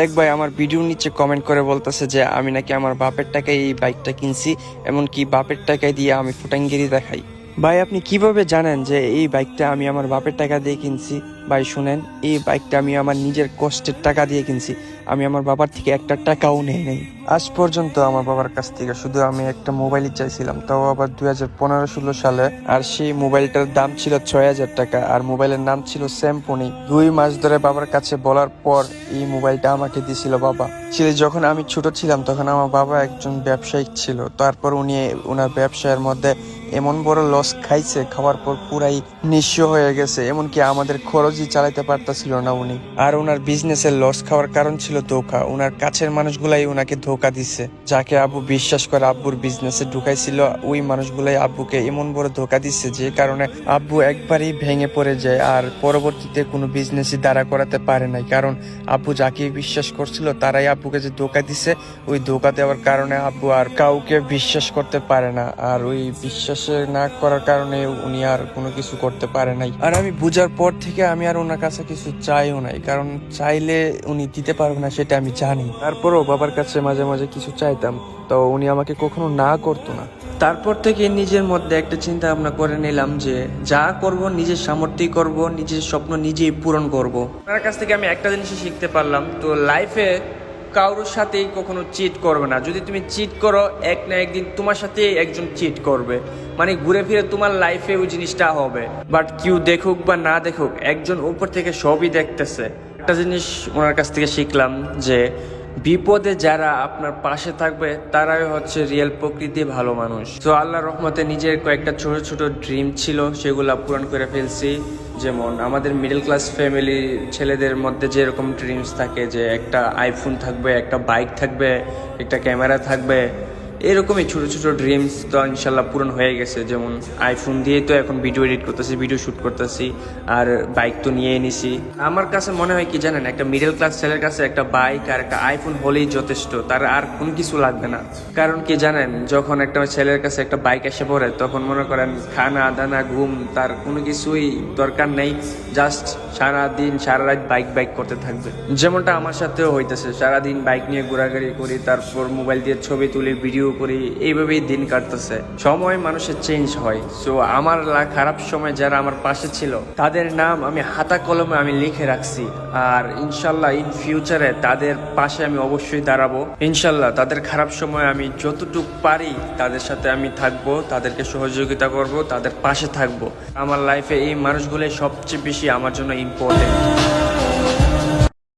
এক ভাই আমার ভিডিওর নিচে কমেন্ট করে বলতেছে যে আমি নাকি আমার বাপের টাকায় এই বাইকটা কিনছি, এমনকি বাপের টাকায় দিয়ে আমি ফুটাঙ্গিরি দেখাই। ভাই আপনি কিভাবে জানেন যে এই বাইকটা আমি আমার বাপের টাকা দিয়ে কিনছি? ভাই শুনেন, এই বাইকটা আমি আমার নিজের কষ্টের টাকা দিয়ে কিনছি। আমি আমার বাবার থেকে একটা টাকাও নেই নাই আজ পর্যন্ত আমার বাবার কাছ থেকে। শুধু আমি একটা মোবাইলই চাইছিলাম, তাও আবার 2015-16 সালে। আর সেই মোবাইলটার দাম ছিল 6000 টাকা, আর মোবাইলের নাম ছিল স্যামসং। 2 মাস ধরে বাবার কাছে বলার পর এই মোবাইলটা আমাকে দিয়েছিল বাবা। যখন আমি ছোট ছিলাম তখন আমার বাবা একজন ব্যবসায়িক ছিল। তারপর উনি ওনার ব্যবসায়ের মধ্যে এমন বড় লস খাইছে, খাওয়ার পর পুরাই নিঃস্ব হয়ে গেছে। এমনকি আমাদের খরচই চালাইতে পারতাছিল না উনি। আর ওনার বিজনেসের লস খাওয়ার কারণ ছিল ধোঁকা। ওনার কাছের মানুষগুলাই ওনাকে ধোঁকা দিছে। যাকে আব্বু বিশ্বাস করে আব্বুর বিজনেসে ঢুকাইছিল, ওই মানুষগুলাই আব্বুকে এমন বড় ধোঁকা দিচ্ছে যে কারণে আব্বু একবারই ভেঙে পড়ে যায়। আর পরবর্তীতে কোনো বিজনেসই দাঁড়া করাতে পারে নাই, কারণ আব্বু যাকে বিশ্বাস করছিল তারাই আব্বুকে যে ধোঁকা দিছে, ওই ধোঁকা দেওয়ার কারণে আব্বু আর কাউকে বিশ্বাস করতে পারে না। আর ওই বিশ্বাস না করার কারণে উনি আর কোনো কিছু করতে পারে নাই। আর আমি বুঝার পর থেকে আমি আর ওনার কাছে কিছু চাইও নাই, কারণ চাইলে উনি দিতে পারবে না সেটা আমি জানি। তারপরও বাবার কাছে মাঝে মাঝে কিছু চাইতাম, তো উনি আমাকে কখনো না করতো না। তারপর থেকে নিজের মধ্যে একটা চিন্তা ভাবনা করে নিলাম যে যা করব নিজের সামর্থ্যেই করব, নিজের স্বপ্ন নিজেই পূরণ করব। ওনার কাছ থেকে আমি একটা জিনিসই শিখতে পারলাম, তো লাইফে কারোর সাথেই কখনো চিট করবে না। যদি তুমি চিট করো, এক না একদিন তোমার সাথে একজন চিট করবে। মানে ঘুরে ফিরে তোমার লাইফে ওই জিনিসটা হবে। বাট কেউ দেখুক বা না দেখুক, একজন উপর থেকে সবই দেখতেছে। একটা জিনিস ওনার কাছ থেকে শিখলাম যে বিপদে যারা আপনার পাশে থাকবে তারাই হচ্ছে রিয়েল প্রকৃতি ভালো মানুষ। তো আল্লাহর রহমতে নিজের কয়েকটা ছোট ছোট ড্রিম ছিল, সেগুলা পূরণ করে ফেলছি। যেমন আমাদের মিডল ক্লাস ফ্যামিলি ছেলেদের মধ্যে যেরকম ড্রিমস থাকে যে একটা আইফোন থাকবে, একটা বাইক থাকবে, একটা ক্যামেরা থাকবে, এরকমই ছোট ছোট ড্রিমস তো ইনশাল্লাহ পূরণ হয়ে গেছে। যেমন আইফোন দিয়ে তো এখন ভিডিও এডিট করতেছি, ভিডিও শ্যুট করতেছি, আর বাইক তো নিয়ে নিছি। আমার কাছে মনে হয় কি জানেন, একটা মিডল ক্লাস ছেলের কাছে একটা বাইক আর একটা আইফোন হলেই যথেষ্ট, তার আর কোনো কিছু লাগবে না। কারণ কি জানেন, যখন একটা ছেলের কাছে একটা বাইক এসে পড়ে তখন মনে করেন খানা দানা ঘুম তার কোনো কিছুই দরকার নেই, জাস্ট সারাদিন সারা রাত বাইক বাইক করতে থাকবে। যেমনটা আমার সাথেও হইতেছে, সারাদিন বাইক নিয়ে ঘোরাঘুরি করি, তারপর মোবাইল দিয়ে ছবি তুলি, ভিডিও করি, এইভাবেই দিন কাটতেছে। সময় মানুষের চেঞ্জ হয়। সো আমার খারাপ সময় যারা আমার পাশে ছিল তাদের নাম আমি হাতা কলমে আমি লিখে রাখছি। আর ইনশাল্লাহ ইন ফিউচারে তাদের পাশে আমি অবশ্যই দাঁড়াবো। ইনশাল্লাহ তাদের খারাপ সময় আমি যতটুকু পারি তাদের সাথে আমি থাকবো, তাদেরকে সহযোগিতা করব, তাদের পাশে থাকবো। আমার লাইফে এই মানুষগুলোই সবচেয়ে বেশি আমার জন্য ইম্পর্টেন্ট।